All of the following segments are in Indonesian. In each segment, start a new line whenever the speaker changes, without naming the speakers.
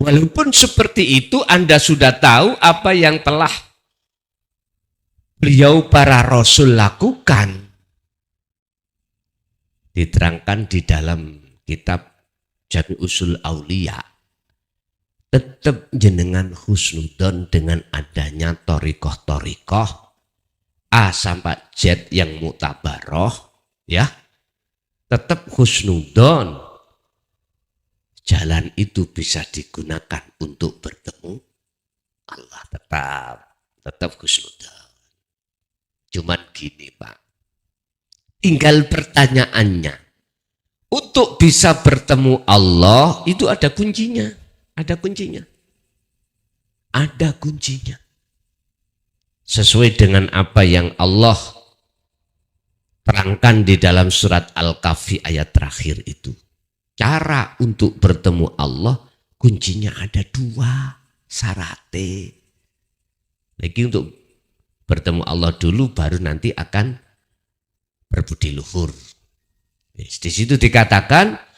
Walaupun seperti itu Anda sudah tahu apa yang telah beliau para rasul lakukan. Diterangkan di dalam kitab Jami Usul Aulia. Tetap jenengan husnudon dengan adanya torikoh-torikoh A sampai Z yang mutabaroh, ya, tetap husnudon. Jalan itu bisa digunakan untuk bertemu Allah, tetap husnudon. Cuman gini Pak, tinggal pertanyaannya, untuk bisa bertemu Allah itu ada kuncinya, ada kuncinya. Sesuai dengan apa yang Allah terangkan di dalam surat Al-Kahfi ayat terakhir itu. Cara untuk bertemu Allah kuncinya ada 2 syaratnya. Lagi untuk bertemu Allah dulu baru nanti akan berbudi luhur. Di situ dikatakan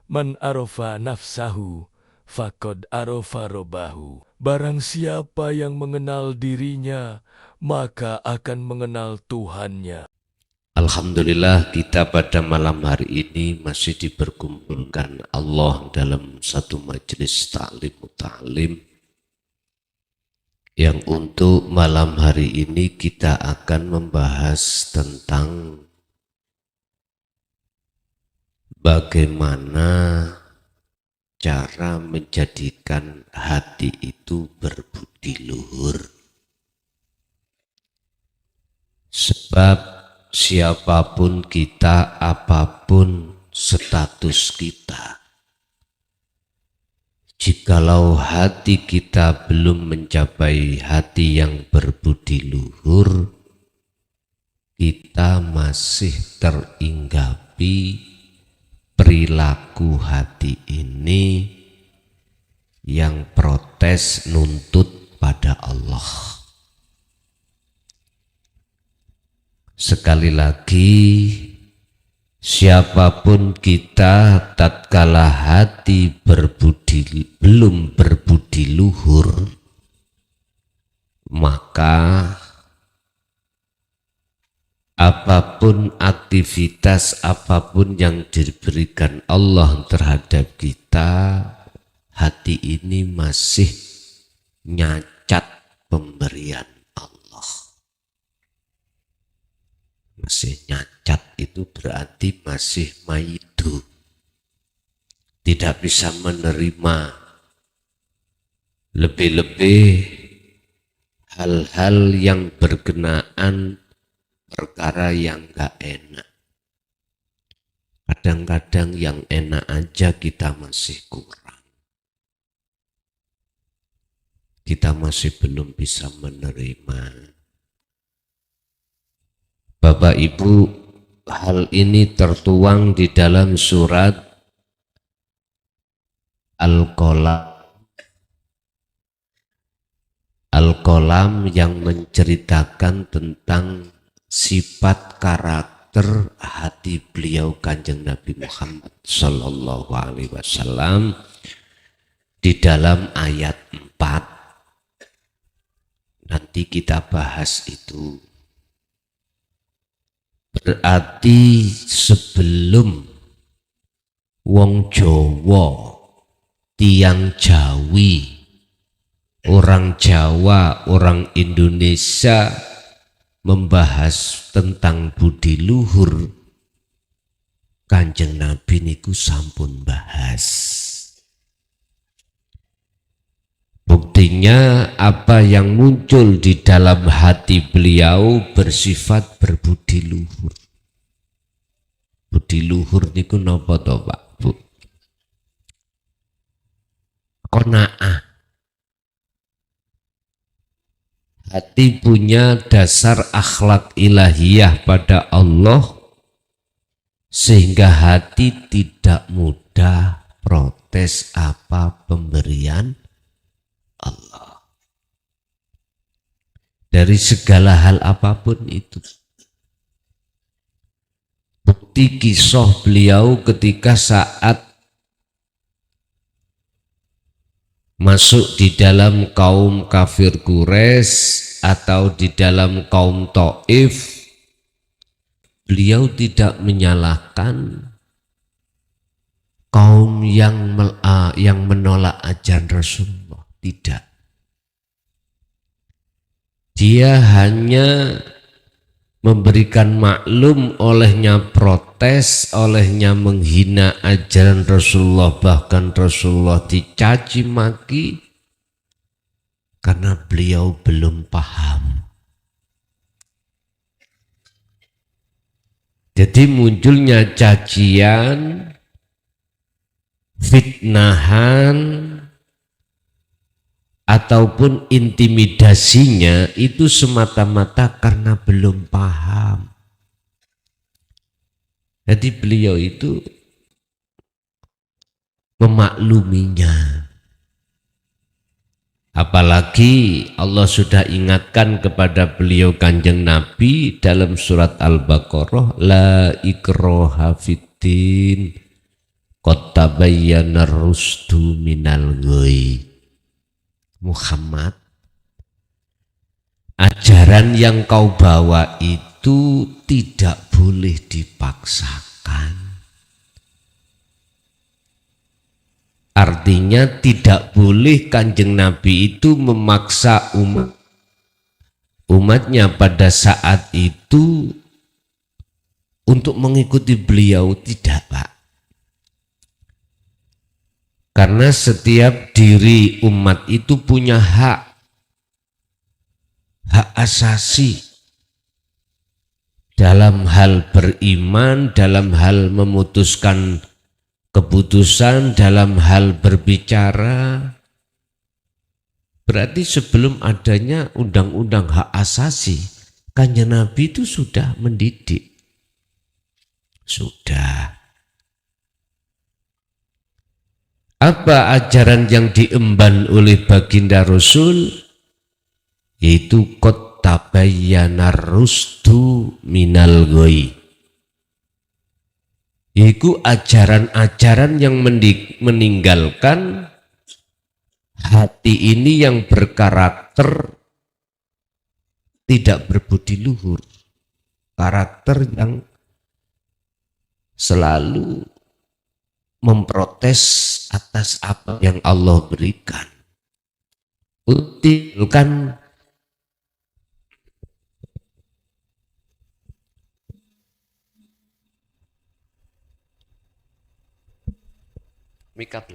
Man arofa nafsahu, faqad arofa robbahu. Barang siapa yang mengenal dirinya, maka akan mengenal Tuhannya.
Alhamdulillah kita pada malam hari ini masih diperkumpulkan Allah dalam satu majelis ta'lim yang untuk malam hari ini kita akan membahas tentang bagaimana cara menjadikan hati itu berbudi luhur. Sebab siapapun kita, apapun status kita, jikalau hati kita belum mencapai hati yang berbudi luhur, kita masih teringgapi perilaku hati ini yang protes nuntut pada Allah. Sekali lagi, siapapun kita tatkala hati belum berbudi luhur, maka apapun aktivitas, apapun yang diberikan Allah terhadap kita, hati ini masih nyacat pemberian Allah. Masih nyacat itu berarti masih maidu. Tidak bisa menerima lebih-lebih hal-hal yang berkenaan perkara yang gak enak. Kadang-kadang yang enak aja kita masih kurang. Kita masih belum bisa menerima. Bapak Ibu, hal ini tertuang di dalam surat Al-Qalam yang menceritakan tentang sifat karakter hati beliau Kanjeng Nabi Muhammad Sallallahu Alaihi Wasallam di dalam ayat 4. Nanti kita bahas itu. Berarti sebelum wong Jawa, tiang Jawi, orang Jawa, orang Indonesia membahas tentang budi luhur, Kanjeng Nabi niku sampun bahas. Buktinya apa yang muncul di dalam hati beliau bersifat berbudi luhur. Budi luhur niku napa to Pak Bu? Qanaah. Hati punya dasar akhlak ilahiyah pada Allah sehingga hati tidak mudah protes apa pemberian Allah. Dari segala hal apapun itu. mengikuti kisah beliau ketika saat masuk di dalam kaum kafir Quraisy atau di dalam kaum Taif. Beliau tidak menyalahkan kaum yang menolak ajaran Rasulullah, tidak. Dia hanya memberikan maklum, olehnya protes, olehnya menghina ajaran Rasulullah, bahkan Rasulullah dicaci maki karena beliau belum paham. Jadi munculnya cacian, fitnahan, ataupun intimidasinya itu semata-mata karena belum paham. Jadi beliau itu memakluminya. Apalagi Allah sudah ingatkan kepada beliau Kanjeng Nabi dalam surat Al-Baqarah, la ikraha fiddin qad tabayyana rusdu minal ghayy. Muhammad, ajaran yang kau bawa itu tidak boleh dipaksakan. Artinya tidak boleh Kanjeng Nabi itu memaksa umatnya pada saat itu untuk mengikuti beliau, tidak, Pak. Karena setiap diri umat itu punya hak asasi dalam hal beriman, dalam hal memutuskan keputusan, dalam hal berbicara. Berarti sebelum adanya undang-undang hak asasi, Kanjeng Nabi itu sudah mendidik. Sudah. Apa ajaran yang diemban oleh baginda Rasul? Yaitu qad tabayyana rusdu minal ghayy. Yaitu ajaran-ajaran yang meninggalkan hati ini yang berkarakter tidak berbudi luhur, karakter yang selalu memprotes atas apa yang Allah berikan. Utilkan mikap.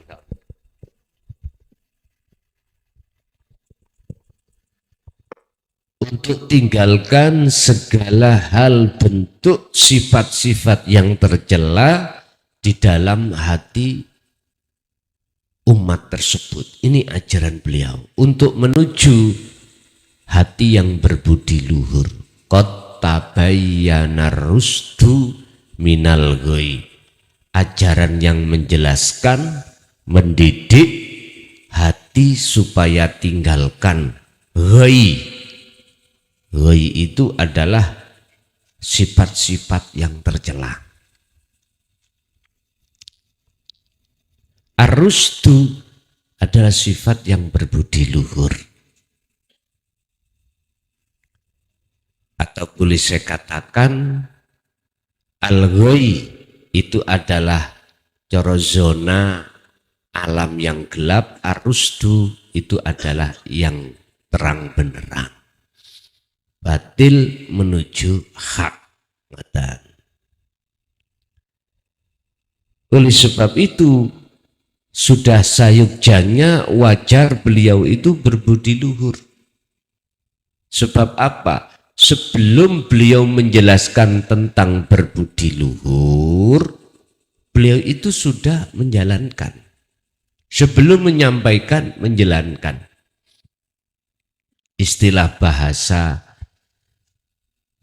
Untuk tinggalkan segala hal bentuk sifat-sifat yang tercela di dalam hati umat tersebut. Ini ajaran beliau untuk menuju hati yang berbudi luhur. Qad tabayyana rusdu minal ghayy. Ajaran yang menjelaskan, mendidik hati supaya tinggalkan ghayy. Ghayy itu adalah sifat-sifat yang tercela. Ar-rusdu adalah sifat yang berbudi luhur. Atau boleh saya katakan al-ghayy itu adalah zona alam yang gelap, ar-rusdu itu adalah yang terang benderang. Batil menuju hak. Oleh sebab itu sudah sayukjanya wajar beliau itu berbudi luhur. Sebab apa? Sebelum beliau menjelaskan tentang berbudi luhur, beliau itu sudah menjalankan. Sebelum menyampaikan, menjalankan. Istilah bahasa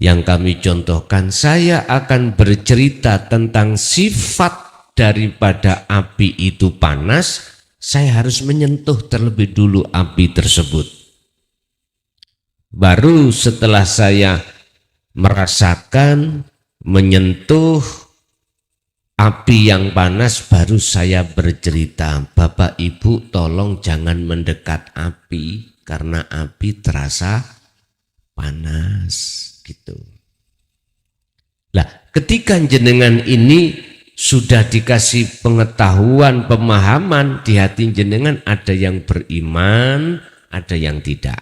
yang kami contohkan, saya akan bercerita tentang sifat daripada api itu panas, saya harus menyentuh terlebih dulu api tersebut. Baru setelah saya merasakan, menyentuh, api yang panas baru saya bercerita, Bapak Ibu tolong jangan mendekat api karena api terasa panas gitu. Lah, ketika jenengan ini sudah dikasih pengetahuan, pemahaman di hati jenengan, ada yang beriman, ada yang tidak.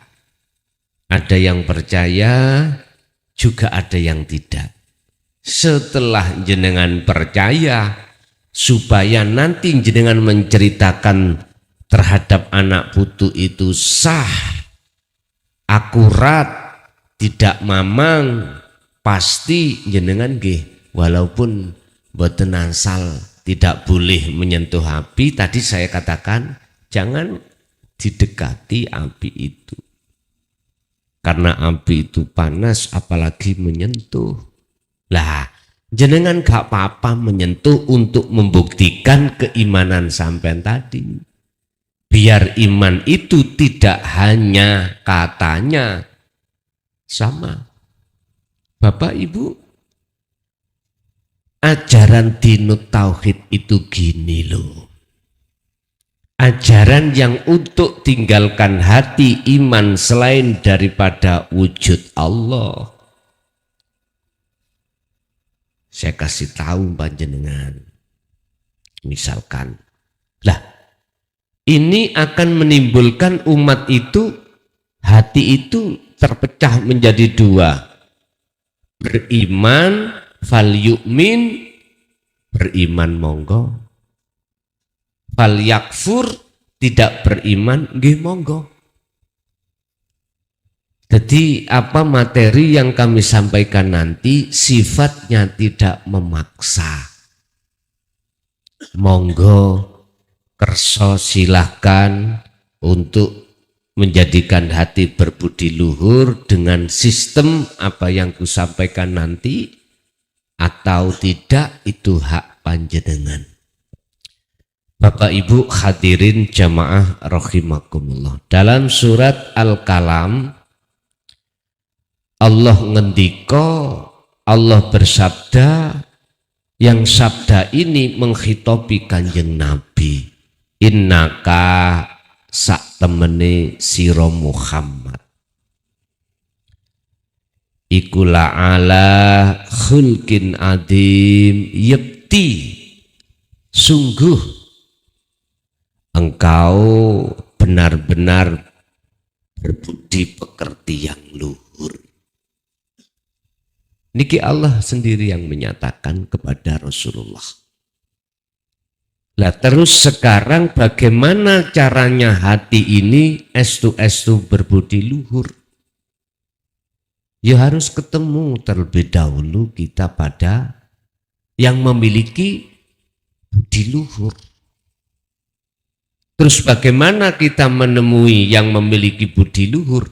Ada yang percaya, juga ada yang tidak. Setelah jenengan percaya, supaya nanti jenengan menceritakan terhadap anak putu itu sah, akurat, tidak mamang, pasti jenengan nggih, walaupun boten asal tidak boleh menyentuh api. Tadi saya katakan jangan didekati api itu. Karena api itu panas apalagi menyentuh. Lah, jenengan gak apa-apa menyentuh untuk membuktikan keimanan sampean tadi. Biar iman itu tidak hanya katanya. Sama. Bapak Ibu, ajaran dinut tauhid itu gini loh. Ajaran yang untuk tinggalkan hati iman selain daripada wujud Allah. Saya kasih tahu panjenengan. Misalkan, lah ini akan menimbulkan umat itu, hati itu terpecah menjadi dua. Beriman, fal yu'min, beriman monggo. Fal yakfur, tidak beriman, nggih monggo. Jadi apa materi yang kami sampaikan nanti sifatnya tidak memaksa. Monggo kerso silahkan untuk menjadikan hati berbudi luhur dengan sistem apa yang kusampaikan nanti, atau tidak itu hak panjenengan. Bapak Ibu hadirin jamaah rahimakumullah. Dalam surat Al-Kalam Allah ngendika, Allah bersabda, yang sabda ini menghitopi Kanjeng Nabi. Innaka sak temene sira Muhammad iku la'ala khulqin adim, yekti sungguh engkau benar-benar berbudi pekerti yang luhur. Niki Allah sendiri yang menyatakan kepada Rasulullah. Lah terus sekarang bagaimana caranya hati ini estu-estu berbudi luhur? Ya harus ketemu terlebih dahulu kita pada yang memiliki budi luhur. Terus bagaimana kita menemui yang memiliki budi luhur?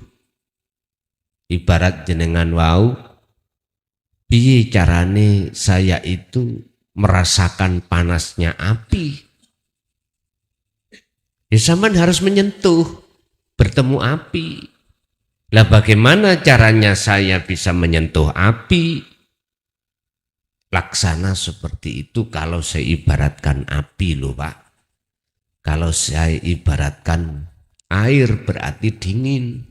Ibarat jenengan wau, piye carane saya itu merasakan panasnya api? Ya sampean harus menyentuh, bertemu api. Lah bagaimana caranya saya bisa menyentuh api? Laksana seperti itu kalau saya ibaratkan api loh Pak. Kalau saya ibaratkan air berarti dingin.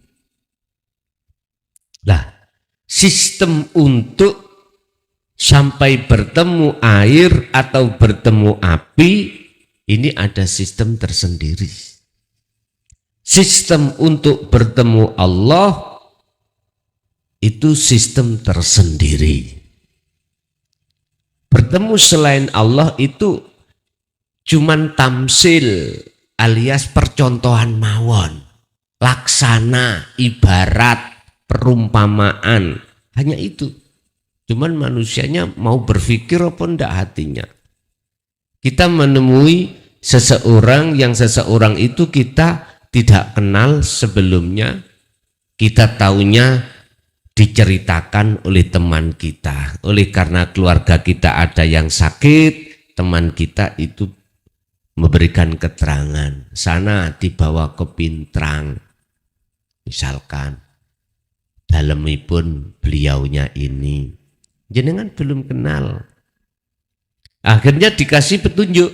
Lah, sistem untuk sampai bertemu air atau bertemu api, ini ada sistem tersendiri. Sistem untuk bertemu Allah, itu sistem tersendiri. Bertemu selain Allah itu cuman tamsil alias percontohan mawon, laksana, ibarat, perumpamaan, hanya itu. Cuman manusianya mau berpikir apa enggak hatinya. Kita menemui seseorang yang seseorang itu kita tidak kenal sebelumnya, kita taunya diceritakan oleh teman kita. Oleh karena keluarga kita ada yang sakit, teman kita itu memberikan keterangan, sana dibawa ke Pintrang. Misalkan, dalemipun beliaunya ini, jenengan belum kenal. Akhirnya dikasih petunjuk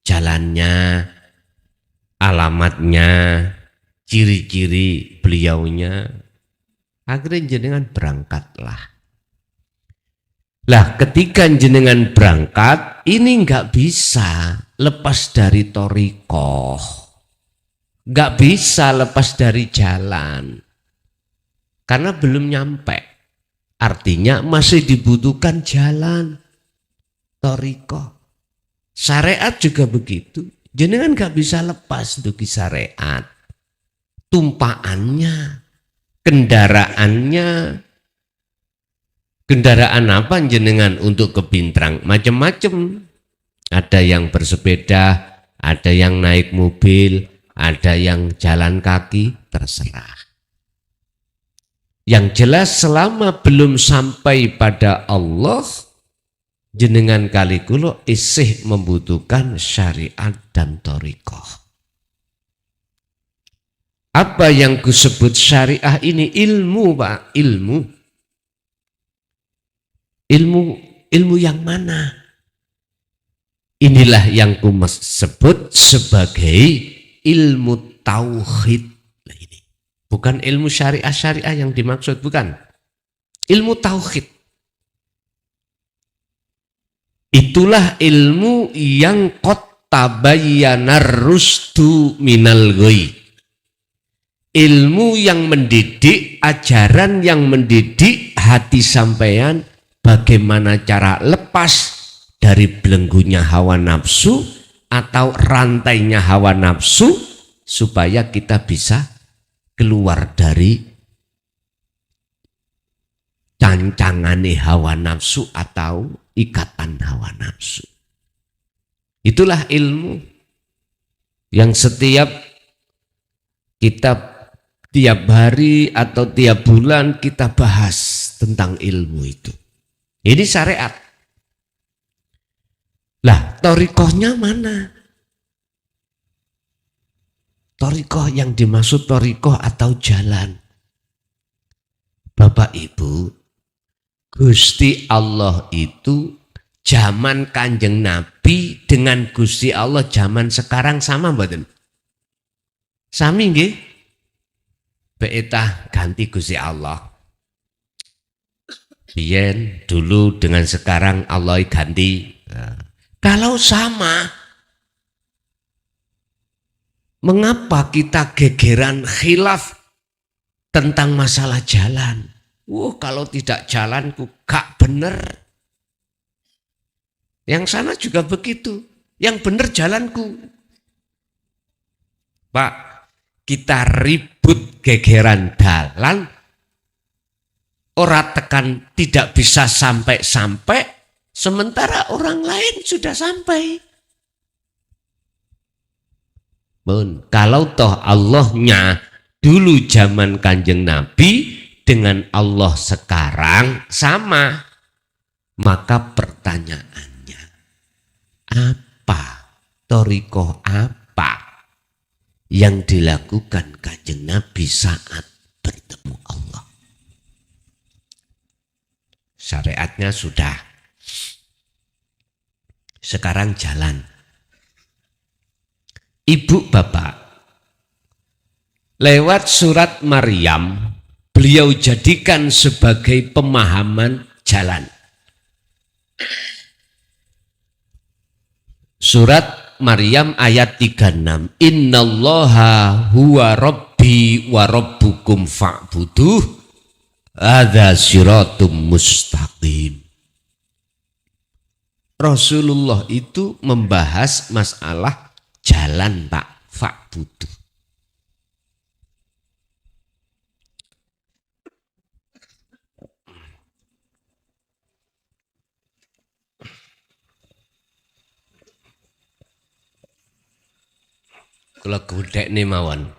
jalannya, alamatnya, ciri-ciri beliaunya. Akhirnya jenengan berangkatlah. Lah ketika jenengan berangkat, ini nggak bisa lepas dari thariqah, nggak bisa lepas dari jalan, karena belum nyampe. Artinya masih dibutuhkan jalan, thariqah. Syariat juga begitu, jenengan nggak bisa lepas dari syariat. Tumpaannya, kendaraannya, kendaraan apa jenengan untuk ke Pintrang? Macam-macam. Ada yang bersepeda, ada yang naik mobil, ada yang jalan kaki, terserah. Yang jelas selama belum sampai pada Allah, jenengan kali kulo isih membutuhkan syariat dan thariqah. Apa yang kusebut syariah ini? Ilmu, Pak, ilmu. Ilmu yang mana? Inilah yang ku sebut sebagai ilmu tauhid. Nah, ini bukan ilmu syariah yang dimaksud, bukan. Ilmu tauhid. Itulah ilmu yang qad tabayyana rusdu minal ghoi. Ilmu yang mendidik, ajaran yang mendidik hati sampean, bagaimana cara lepas dari belenggunya hawa nafsu atau rantainya hawa nafsu supaya kita bisa keluar dari cancangane hawa nafsu atau ikatan hawa nafsu. Itulah ilmu yang setiap kita tiap hari atau tiap bulan kita bahas tentang ilmu itu. Ini syariat. Lah, thariqahnya mana? Thariqah yang dimaksud thariqah atau jalan. Bapak Ibu, Gusti Allah itu zaman Kanjeng Nabi dengan Gusti Allah zaman sekarang sama mboten? Sami nggih? Beetah ganti Gusti Allah. Biyen dulu dengan sekarang Allah ganti. Nah, kalau sama, mengapa kita gegeran khilaf tentang masalah jalan? Kalau tidak jalanku gak bener. Yang sana juga begitu. Yang bener jalanku. Pak, kita ribut gegeran dalan, orang tekan tidak bisa sampai-sampai, sementara orang lain sudah sampai. Bun, kalau toh Allahnya dulu zaman Kanjeng Nabi dengan Allah sekarang sama, maka pertanyaannya, apa thariqah apa yang dilakukan Kanjeng Nabi saat bertemu Allah? Syariatnya sudah, sekarang jalan. Ibu bapak, lewat surat Maryam, beliau jadikan sebagai pemahaman jalan. Surat Maryam ayat 36. Innallaha huwa rabbi wa rabbukum fa'buduh. Hadza siratum mustaqim. Rasulullah itu membahas masalah jalan, Pak, fa'buduh. Kula gudhekne mawon.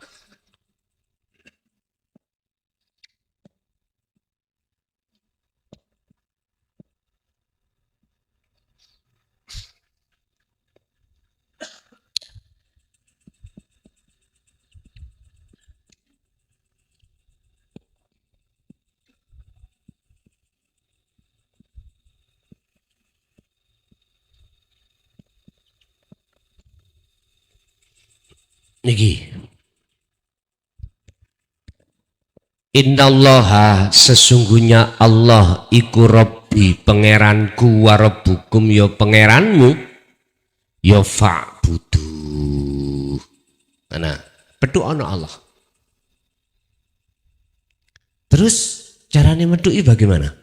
niki. Innallaha sesungguhnya Allah iku Rabbi pangeranku wa rabbukum ya pangeranmu ya fa'budu. Nah, pedu ana Allah. Terus caranya medui bagaimana?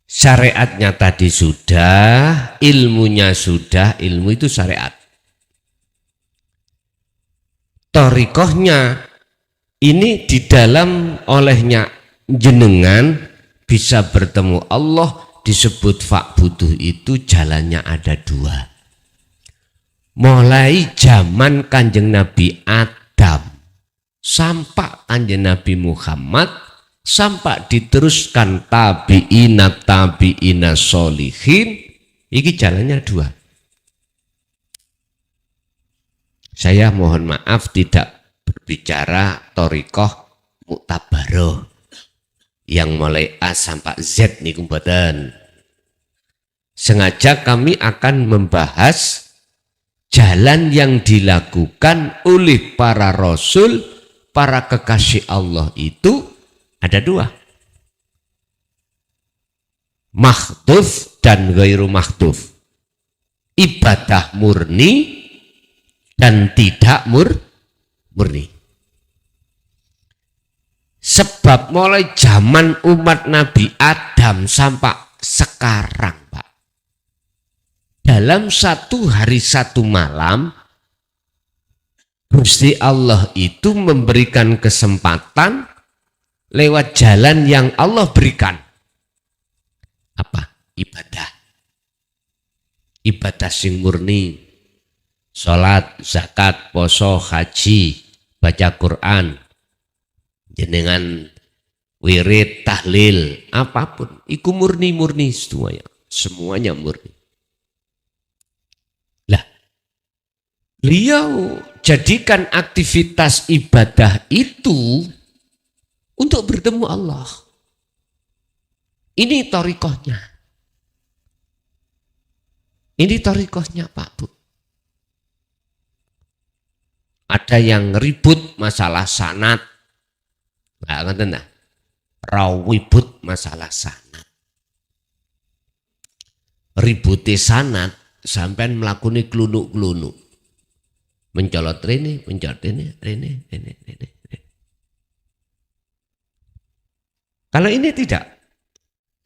Syariatnya tadi sudah, ilmunya sudah, ilmu itu syariat. Thariqahnya ini di dalam olehnya jenengan bisa bertemu Allah disebut fa'buduh itu jalannya ada dua. Mulai zaman Kanjeng Nabi Adam sampai Kanjeng Nabi Muhammad sampai diteruskan tabi'ina sholihin, ini jalannya dua. Saya mohon maaf tidak berbicara thariqah muktabaroh yang mulai A sampai Z niku mboten. Sengaja kami akan membahas jalan yang dilakukan oleh para rasul, para kekasih Allah itu ada dua. Makhtuf dan ghairu makhtuf. Ibadah murni dan tidak murni. Sebab mulai zaman umat Nabi Adam sampai sekarang, Pak, dalam satu hari satu malam Gusti Allah itu memberikan kesempatan lewat jalan yang Allah berikan. Apa? Ibadah. Ibadah sing murni. Salat, zakat, poso, haji, baca Quran, jenengan wirid, tahlil, apapun, iku murni semuanya murni. Lah, beliau jadikan aktivitas ibadah itu untuk bertemu Allah. Ini thariqahnya. Ini thariqahnya Pak Bu. Ada yang ribut masalah sanad. Nah, ngerti nah? Rawibut masalah sanad. Ributi sanad sampean mlakune klunuk-klunuk. Mencolot rene. Kalau ini tidak,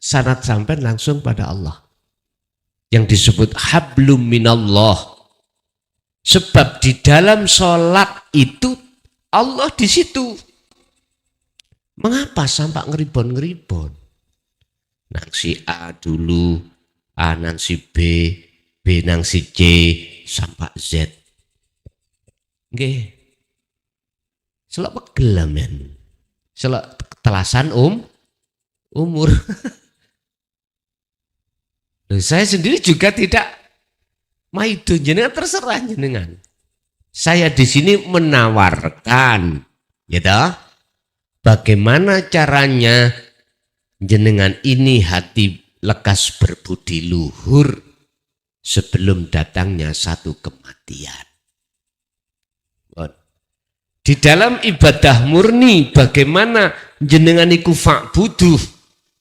sanad sampean langsung pada Allah. Yang disebut hablum minallah. Sebab di dalam sholat itu Allah di situ. Mengapa sampai ngeribon-ngeribon? Nang si A dulu, A nang si B, B nang si C, sampai Z. Nggih. Selak pegel men. Selak telasan umur. Loh, saya sendiri juga tidak maido, jenengan terserah jenengan. Saya di sini menawarkan, ya toh, bagaimana caranya jenengan ini hati lekas berbudi luhur sebelum datangnya satu kematian. Di dalam ibadah murni bagaimana jenengan iku fa'buduh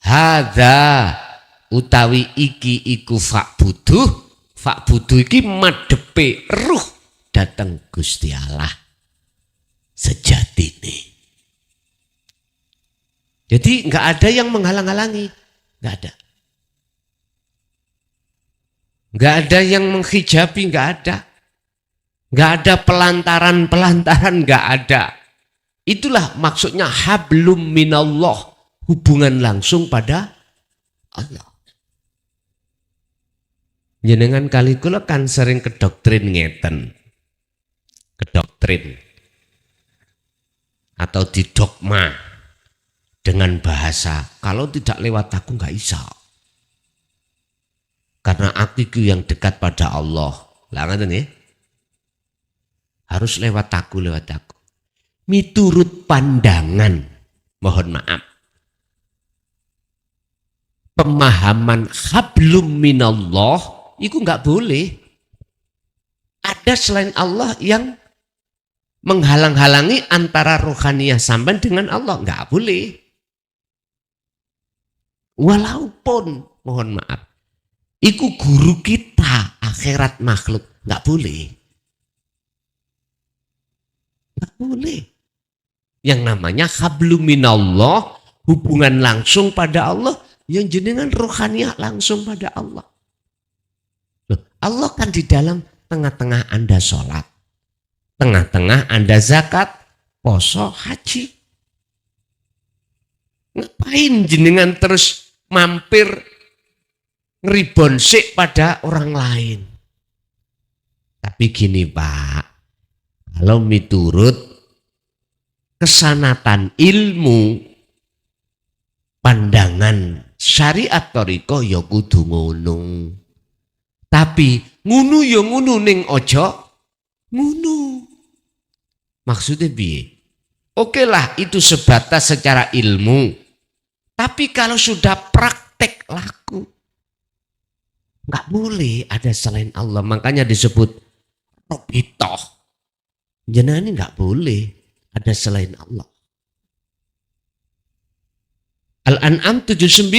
hadza utawi iki iku fa'buduh iki madepe ruh datang Gusti Allah sejatine. Jadi enggak ada yang menghalang-halangi, enggak ada. Enggak ada yang menghijabi, enggak ada. Enggak ada pelantaran-pelantaran, enggak ada. Itulah maksudnya hablum minallah, hubungan langsung pada Allah. Jenengan kali kula kan sering kedoktrin ngeten. Kedoktrin atau didogma dengan bahasa kalau tidak lewat aku nggak bisa. Karena aku yang dekat pada Allah. Lah ngoten ya. Harus lewat aku. Miturut pandangan, mohon maaf. Pemahaman hablum minallah itu nggak boleh. ada selain Allah yang menghalang-halangi antara rohaniyah sampean dengan Allah. Nggak boleh. Walaupun, mohon maaf, iku guru kita akhirat makhluk, nggak boleh. Nggak boleh. Yang namanya hablum minallah, hubungan langsung pada Allah, yang jenengan rohaniyah langsung pada Allah. Loh, Allah kan di dalam tengah-tengah Anda sholat, tengah-tengah Anda zakat, poso, haji. Ngapain jenengan terus mampir ngeribon sik pada orang lain? Tapi gini Pak, kalau miturut kesanatan ilmu, pandangan syariat toriko ya kudu ngono. Tapi ngunu ya ngunu ning ojo ngunu. Maksudnya piye? Oke lah itu sebatas secara ilmu. Tapi kalau sudah praktek laku, nggak boleh ada selain Allah. Makanya disebut robitoh. Jenengan ini nggak boleh ada selain Allah. Al-An'am 79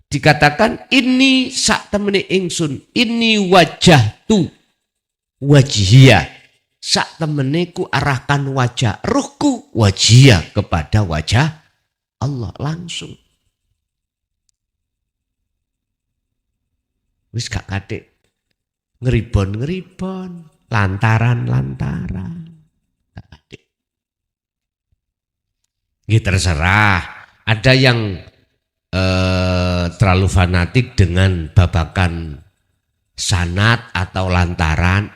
dikatakan ini sak temene ingsun, ini wajah tu wajhia, sak temene ku arahkan wajah ruhku wajhia kepada wajah Allah langsung. Wis gak kadek ngeribon lantaran gak kadek. Gitu terserah. Ada yang terlalu fanatik dengan babakan sanad atau lantaran,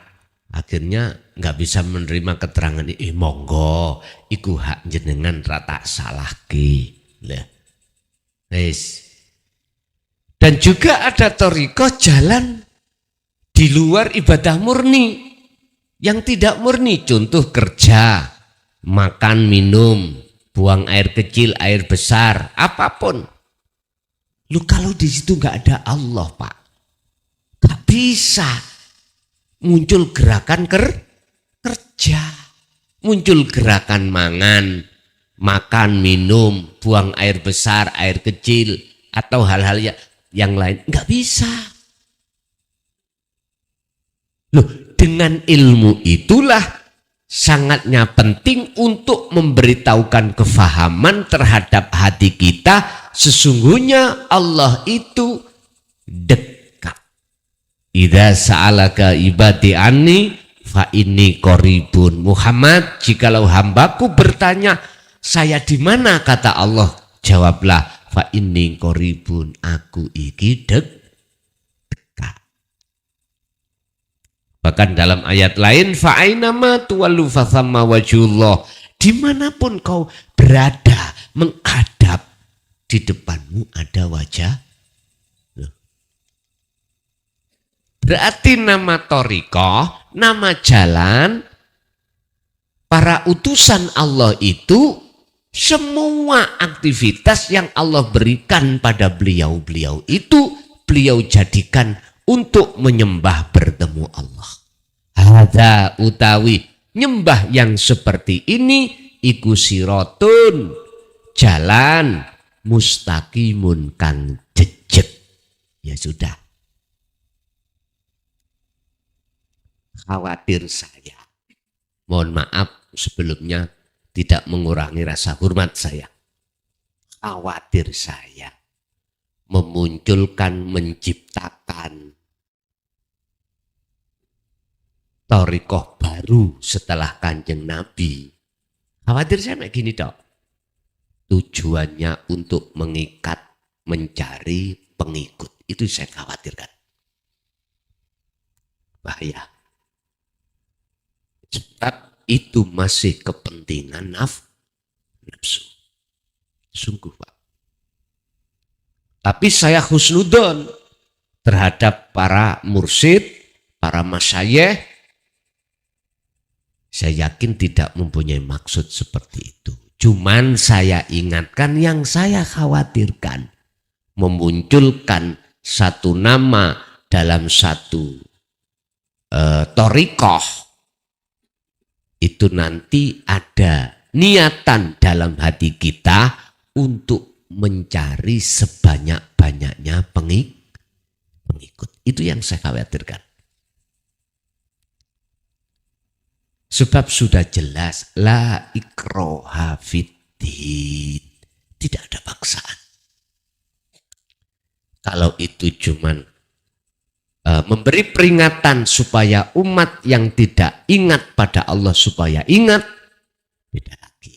akhirnya nggak bisa menerima keterangan ini. Monggo, iku hak jenengan rata salah ki. Dan juga ada thariqah jalan di luar ibadah murni, yang tidak murni, contoh kerja, makan, minum, buang air kecil, air besar, apapun. Lu kalau di situ nggak ada Allah Pak, nggak bisa muncul gerakan kerja, muncul gerakan makan, minum, buang air besar, air kecil, atau hal-hal yang lain, nggak bisa. Loh, dengan ilmu itulah sangatnya penting untuk memberitahukan kefahaman terhadap hati kita. Sesungguhnya Allah itu dekat. Idza sa'alaka ibadi anni fa inni qaribun. Muhammad, jikalau hambaku bertanya saya di mana, kata Allah, jawablah fa inni qaribun, aku iki dekat. Bahkan dalam ayat lain fa ainama tuwallu fa thamma wajhullah, dimanapun kau berada menghadap, di depanmu ada wajah. Berarti nama thariqah, nama jalan para utusan Allah itu, semua aktivitas yang Allah berikan pada beliau-beliau itu beliau jadikan untuk menyembah bertemu Allah. Hadza utawi nyembah yang seperti ini iku siratun, jalan mustaqimun kang jejeg. Ya sudah. Khawatir saya, mohon maaf sebelumnya tidak mengurangi rasa hormat saya. Khawatir saya memunculkan, menciptakan thariqah baru setelah Kanjeng Nabi. Khawatir saya kayak gini dok. Tujuannya untuk mengikat, mencari pengikut. Itu saya khawatirkan. Bahaya. Sebab itu masih kepentingan nafsu. Sungguh Pak. Tapi saya husnudon terhadap para mursyid, para masyayikh. Saya yakin tidak mempunyai maksud seperti itu. Cuman saya ingatkan yang saya khawatirkan. Memunculkan satu nama dalam satu thariqah itu nanti ada niatan dalam hati kita untuk mencari sebanyak-banyaknya pengikut. Itu yang saya khawatirkan. Sebab sudah jelas la ikraha fiddin. Tidak ada paksaan. Kalau itu cuman memberi peringatan supaya umat yang tidak ingat pada Allah supaya ingat, beda lagi.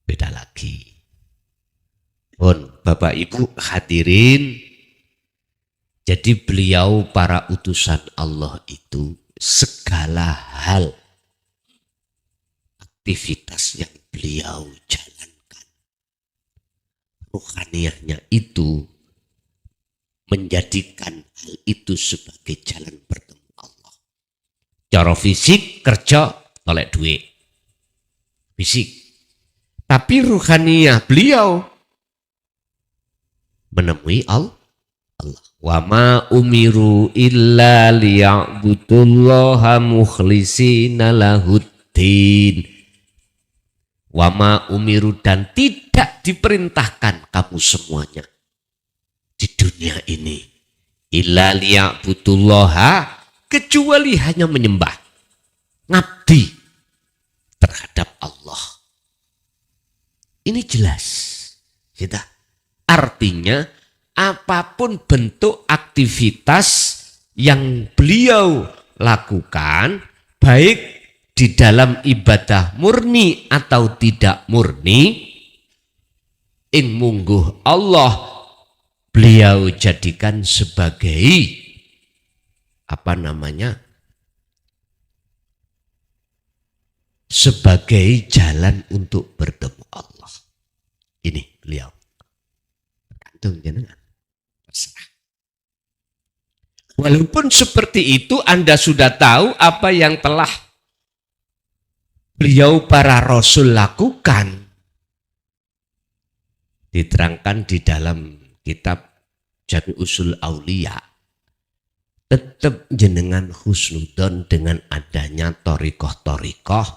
Beda lagi. Pun Bapak Ibu hadirin, jadi beliau para utusan Allah itu segala hal aktivitas yang beliau jalankan, ruhaniyahnya itu menjadikan hal itu sebagai jalan bertemu Allah. Cara fisik kerja oleh duit, fisik. Tapi ruhaniyah beliau menemui Allah. Wa ma umiru illa liya'budullaha mukhlisina lahuddin. Wa ma umiru, dan tidak diperintahkan kamu semuanya di dunia ini illa liya'budullaha, kecuali hanya menyembah, ngabdi terhadap Allah. Ini jelas. Kita artinya apapun bentuk aktivitas yang beliau lakukan, baik di dalam ibadah murni atau tidak murni, ing mungguh Allah beliau jadikan sebagai sebagai jalan untuk bertemu Allah. Ini beliau. Tergantung jenengan. Walaupun seperti itu, Anda sudah tahu apa yang telah beliau para rasul lakukan. Diterangkan di dalam kitab Jami Usul Aulia. Tetap jenengan husnudon dengan adanya thariqah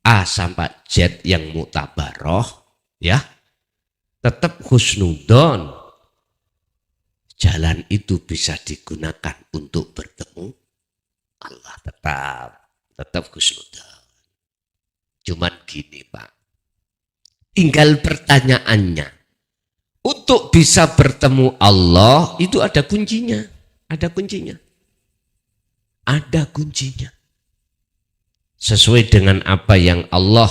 A sampai Z yang mutabaroh, ya. Tetap husnudon. Jalan itu bisa digunakan untuk bertemu Allah. Tetap husnudon. Cuman gini Pak, tinggal pertanyaannya, untuk bisa bertemu Allah itu ada kuncinya. Ada kuncinya. Ada kuncinya. Sesuai dengan apa yang Allah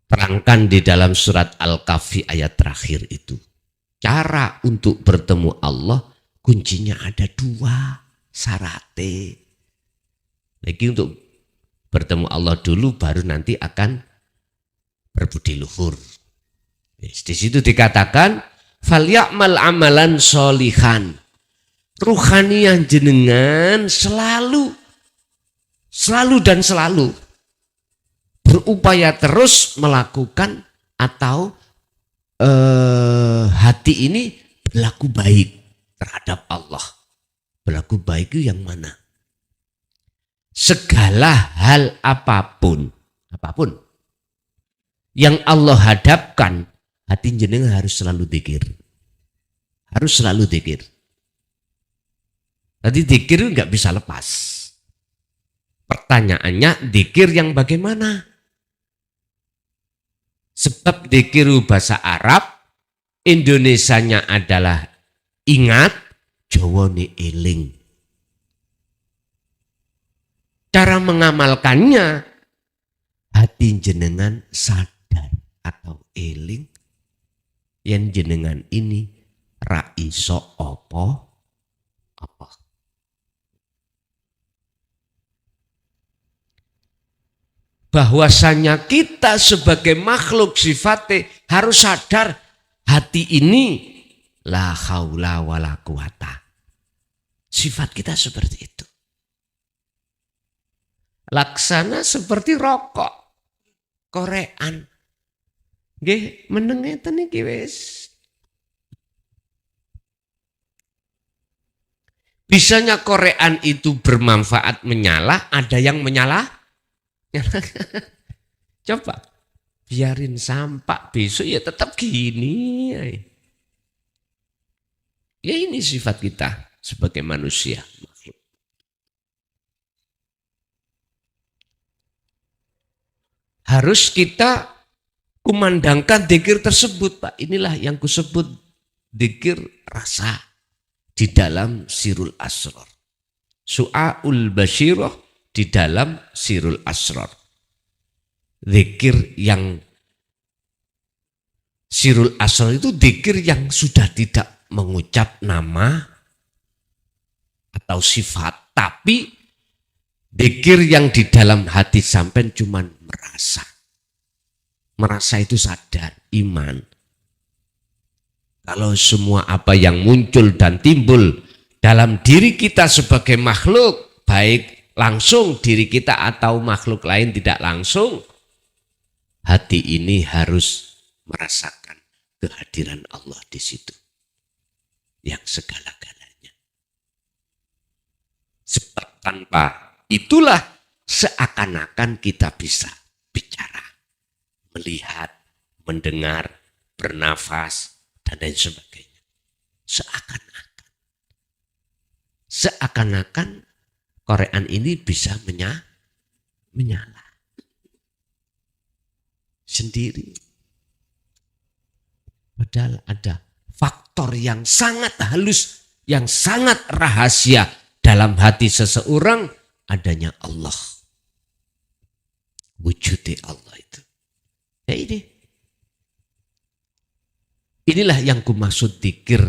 terangkan di dalam surat Al-Kahfi ayat terakhir itu. Cara untuk bertemu Allah kuncinya ada dua syaratnya. Lagi untuk bertemu Allah dulu baru nanti akan berbudi luhur. Di situ dikatakan falya'mal amalan sholihan. Ruhaniyah jenengan selalu dan selalu berupaya terus melakukan atau hati ini berlaku baik terhadap Allah. Berlaku baik itu yang mana? Segala hal apapun yang Allah hadapkan, hati jenengan harus selalu dzikir. Harus selalu dzikir. Tadi dzikir nggak bisa lepas. Pertanyaannya, dzikir yang bagaimana? Sebab dzikir bahasa Arab, Indonesianya adalah ingat, Jawane eling. Cara mengamalkannya, hati jenengan sadar atau eling, yang jenengan ini ra iso apa. Bahwasanya kita sebagai makhluk sifatnya harus sadar hati ini la haula wala quwata. Sifat kita seperti itu. Laksana seperti rokok, korean. Nggih, meneng ngeten iki wis. Bisanya korean itu bermanfaat menyala, ada yang menyala. Coba biarin sampah, besok ya tetap gini. Ya ini sifat kita sebagai manusia. Harus kita kumandangkan dzikir tersebut, Pak. Inilah yang kusebut dzikir rasa di dalam Sirul Asrar. Su'aul Basyirah di dalam Sirul Asrar. Dzikir yang Sirul Asrar itu dzikir yang sudah tidak mengucap nama atau sifat, tapi dzikir yang di dalam hati sampean cuman merasa. Merasa itu sadar, iman. Kalau semua apa yang muncul dan timbul dalam diri kita sebagai makhluk, baik langsung diri kita atau makhluk lain tidak langsung, hati ini harus merasakan kehadiran Allah di situ. Yang segala-galanya. Sebab tanpa itulah seakan-akan kita bisa bicara, melihat, mendengar, bernafas, dan lain sebagainya. Seakan-akan. Seakan-akan korean ini bisa menyala. Sendiri. Padahal ada faktor yang sangat halus, yang sangat rahasia dalam hati seseorang, adanya Allah. Wujudnya Allah itu. Ya ini. Inilah yang kumaksud dzikir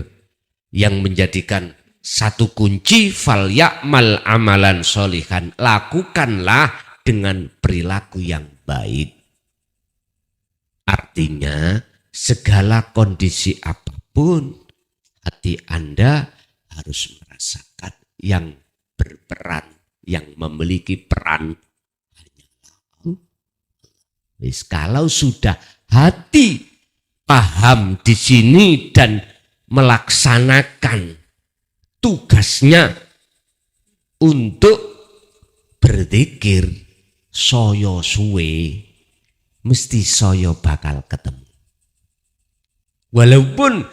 yang menjadikan satu kunci fal ya'mal amalan sholihan. Lakukanlah dengan perilaku yang baik. Artinya segala kondisi apapun hati Anda harus merasakan yang berperan, yang memiliki peran hanyalah Allah. Kalau sudah hati paham di sini dan melaksanakan tugasnya untuk berzikir, soyo suwe, mesti soyo bakal ketemu. Walaupun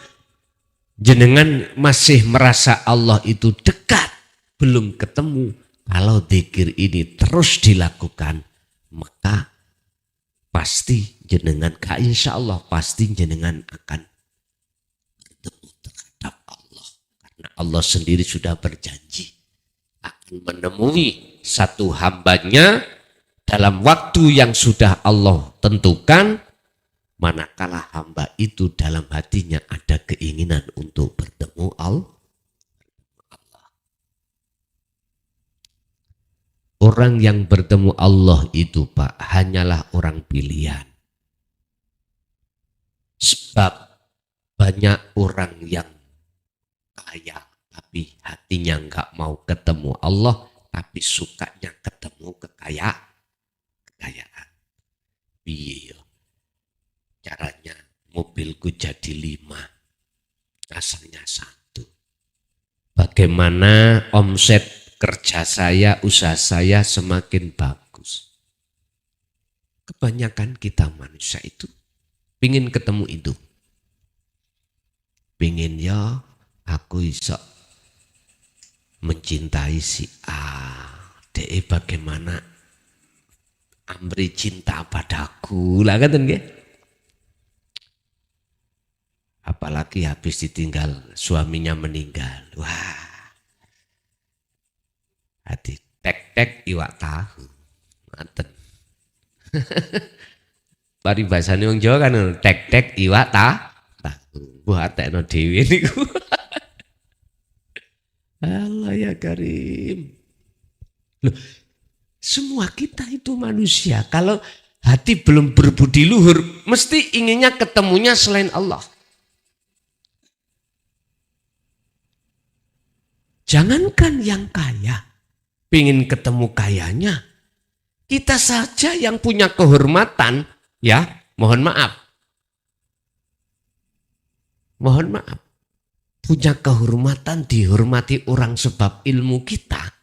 jenengan masih merasa Allah itu dekat, belum ketemu, kalau zikir ini terus dilakukan, maka pasti jenengan, insya Allah pasti jenengan akan bertemu terhadap Allah. Karena Allah sendiri sudah berjanji akan menemui satu hambanya dalam waktu yang sudah Allah tentukan, manakala hamba itu dalam hatinya ada keinginan untuk bertemu Allah. Orang yang bertemu Allah itu, Pak, hanyalah orang pilihan. Sebab banyak orang yang kaya tapi hatinya enggak mau ketemu Allah, tapi sukanya ketemu kekayaan. Iya. Caranya mobilku jadi 5, asalnya 1. Bagaimana omset kerja saya, usaha saya semakin bagus. Kebanyakan kita manusia itu pingin ketemu itu. Pingin ya aku iso mencintai si A. Dia bagaimana amri cinta padaku. Lah kan nggih? Apalagi habis ditinggal suaminya meninggal. Wah. Hati tek-tek iwak tahu. Ngaten. Paribasane wong Jawa kan tek-tek iwak tahu. Buat tekno dhewe niku. Allah ya Karim. Loh, semua kita itu manusia. Kalau hati belum berbudi luhur, mesti inginnya ketemunya selain Allah. Jangankan yang kaya, pingin ketemu kayanya, kita saja yang punya kehormatan, ya mohon maaf. Mohon maaf. punya kehormatan, dihormati orang sebab ilmu kita,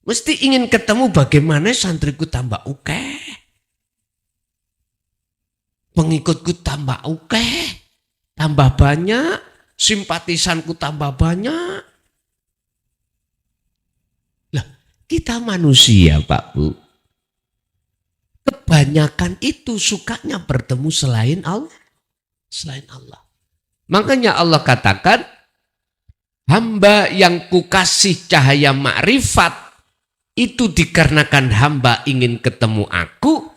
mesti ingin ketemu bagaimana santriku tambah oke, pengikutku tambah oke, tambah banyak, simpatisanku tambah banyak. Lah, kita manusia Pak Bu, kebanyakan itu sukanya bertemu selain Allah. Selain Allah. Makanya Allah katakan, hamba yang kukasih cahaya makrifat itu dikarenakan hamba ingin ketemu aku.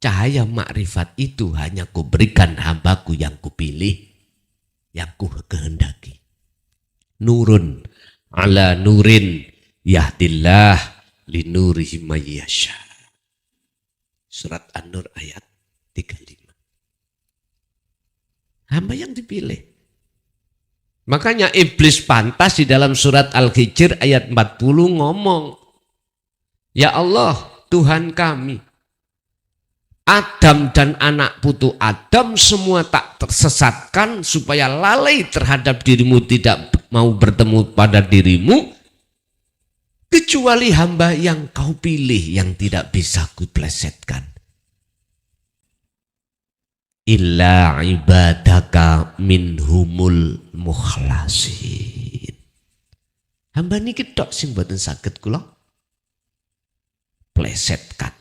Cahaya makrifat itu hanya kuberikan hambaku yang kupilih, yang ku kehendaki. Nurun ala nurin yahdillah linurihi mayyasha. Surat An-Nur ayat 35. Hamba yang dipilih. Makanya iblis pantas di dalam surat Al-Hijr ayat 40 ngomong, ya Allah Tuhan kami, Adam dan anak putu Adam semua tak tersesatkan supaya lalai terhadap dirimu, tidak mau bertemu pada dirimu, kecuali hamba yang kau pilih yang tidak bisa kuplesetkan. Illa ibadaka minhumul mukhlasin. Hamba niki tok sing mboten saged kula plesetkan.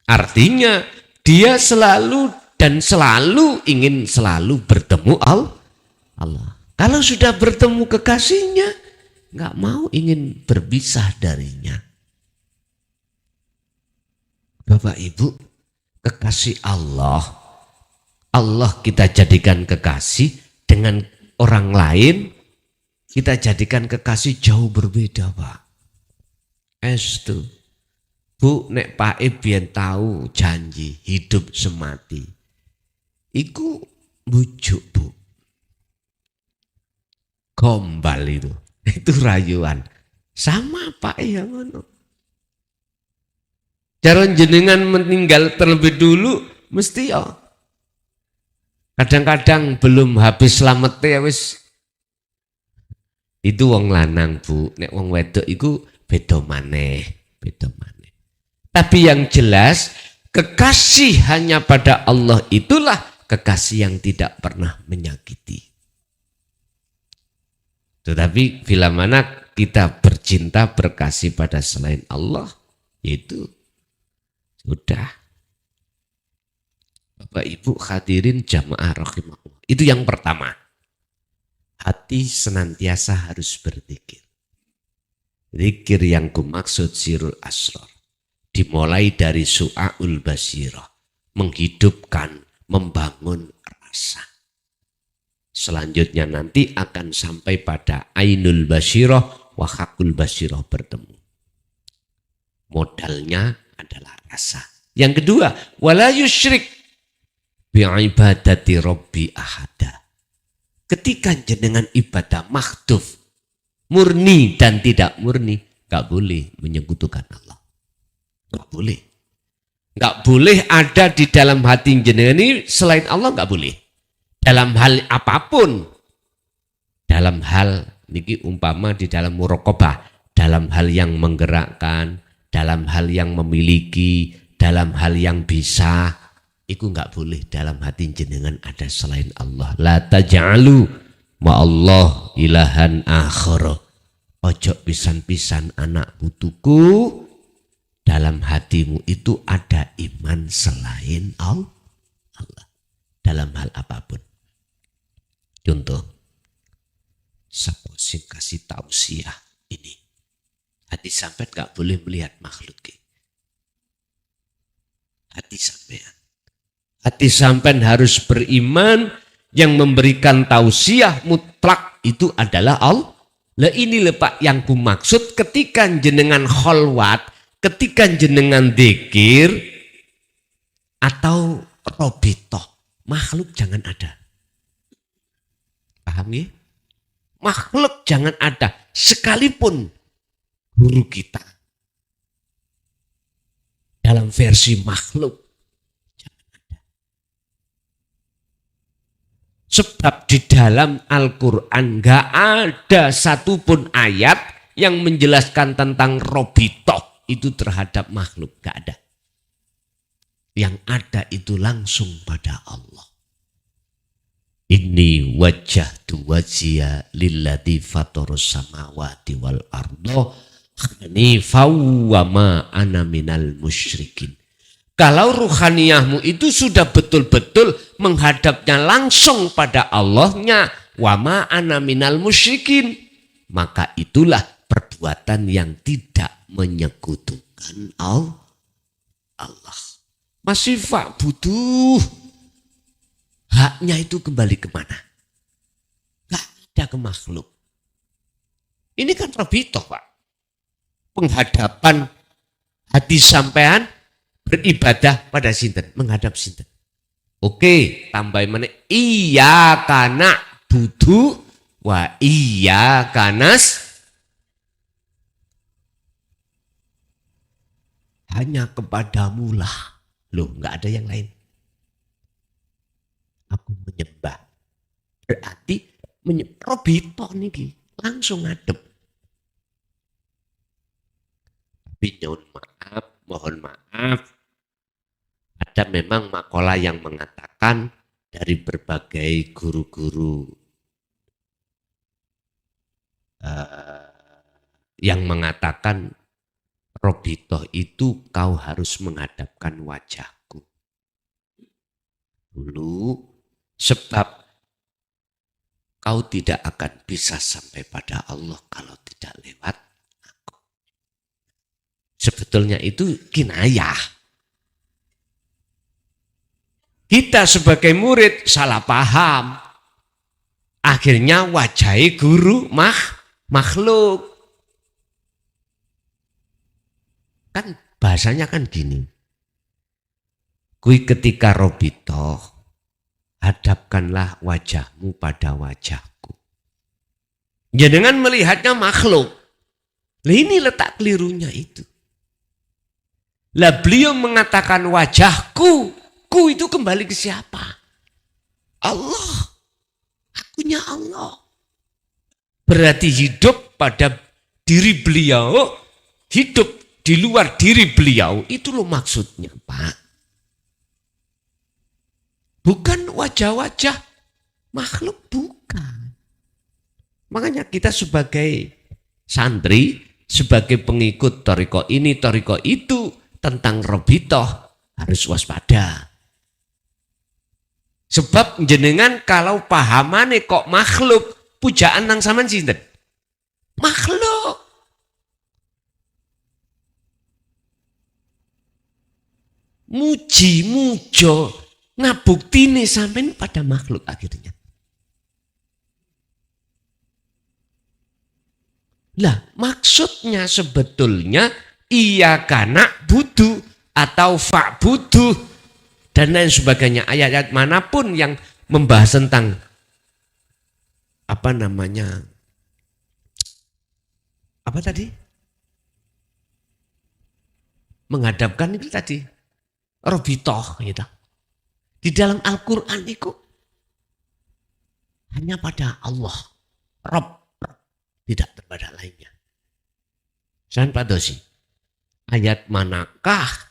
Artinya dia selalu dan selalu ingin selalu bertemu Allah. Kalau sudah bertemu kekasihnya, nggak mau ingin berpisah darinya. Bapak Ibu, kekasih Allah kita jadikan kekasih, dengan orang lain kita jadikan kekasih jauh berbeda Pak. Estu. Bu, nek Pak biyen tahu janji hidup semati. Iku bujuk Bu. Gombal itu. Itu rayuan. Sama Pak ya ngono. Jaron jenengan meninggal terlebih dulu mesti ya. Kadang-kadang belum habis selametnya wis itu wong lanang Bu, nek wong wedok iku beda maneh, beda maneh. Tapi yang jelas kekasih hanya pada Allah itulah kekasih yang tidak pernah menyakiti. Tetapi bila mana kita bercinta berkasih pada selain Allah, itu sudah. Bapak Ibu hadirin jamaah rahimahullah. Itu yang pertama. Hati senantiasa harus berzikir. Zikir yang kumaksud sirul asrar. Dimulai dari su'aul basirah. Menghidupkan, membangun rasa. Selanjutnya nanti akan sampai pada ainul basirah wa hakul basirah bertemu. Modalnya adalah rasa. Yang kedua, wala yusyrik bi'ibadati Rabbi ahada. Ketika jenengan ibadah makhduf, murni dan tidak murni, gak boleh menyekutukan Allah. Gak boleh. Gak boleh ada di dalam hati jenengan ini selain Allah, gak boleh. Dalam hal apapun. Dalam hal, niki umpama di dalam muraqabah, dalam hal yang menggerakkan, dalam hal yang memiliki, dalam hal yang bisa, itu enggak boleh dalam hati jenengan ada selain Allah. La taj'alu ma'allah ilahan akhara. Ojo pisan-pisan anak putuku, dalam hatimu itu ada iman selain Allah. Dalam hal apapun. Contoh, sapa sing kasih tausiah ini. Hati sampai enggak boleh melihat makhluk. Hati sampean. Hati sampean harus beriman, yang memberikan tausiah mutlak itu adalah Allah. Lah ini Pak yang ku maksud ketika jenengan kholwat, ketika jenengan dzikir atau robitoh, makhluk jangan ada. Paham ya? Makhluk jangan ada, sekalipun guru kita dalam versi makhluk. Sebab di dalam Al-Quran nggak ada satupun ayat yang menjelaskan tentang robitoh itu terhadap makhluk. Nggak ada. Yang ada itu langsung pada Allah. Inni wajjahtu wajhiya lilladzi fatarus samawati wal arda hanifan wa ma ana minal musyrikin. Kalau ruhaniyahmu itu sudah betul-betul menghadapnya langsung pada Allahnya, wa ma ana minal musyrikin, maka itulah perbuatan yang tidak menyekutukan Allah. Masih Pak butuh haknya itu kembali kemana? Gak ada ke makhluk. Ini kan rabitoh Pak. Penghadapan hati sampean beribadah pada sinten, menghadap sinten. Oke, tambah mana? Iya kana butuh wa iya kanas. Hanya kepadamu lah. Loh, nggak ada yang lain. Aku menyembah. Berarti robito niki langsung ngadep. Tapi mohon maaf. Ada memang makalah yang mengatakan dari berbagai guru-guru yang mengatakan robitoh itu kau harus menghadapkan wajahku. Dulu sebab kau tidak akan bisa sampai pada Allah kalau tidak lewat aku. Sebetulnya itu kinayah. Kita sebagai murid salah paham. Akhirnya wajahi guru makhluk. Kan bahasanya kan gini. Kui ketika robitoh, hadapkanlah wajahmu pada wajahku. Ya dengan melihatnya makhluk. Lah ini letak kelirunya itu. Lah beliau mengatakan wajahku. Ku itu kembali ke siapa? Allah. Akunya Allah. Berarti hidup pada diri beliau, hidup di luar diri beliau, itu loh maksudnya Pak. Bukan wajah-wajah makhluk, bukan. Makanya kita sebagai santri, sebagai pengikut toriko ini, toriko itu, tentang robitoh harus waspada. Sebab jenengan kalau pahamane kok makhluk, pujaan nang sampean sinten? Makhluk. Muji mujo ngabuktine sampean pada makhluk akhirnya. Lah maksudnya sebetulnya iya kana budu atau fa'budu dan lain sebagainya, ayat-ayat manapun yang membahas tentang apa namanya, apa tadi? Menghadapkan itu tadi, robitoh gitu. Di dalam Al-Quran itu hanya pada Allah, Rob, tidak kepada lainnya. San Pak Dosi, ayat manakah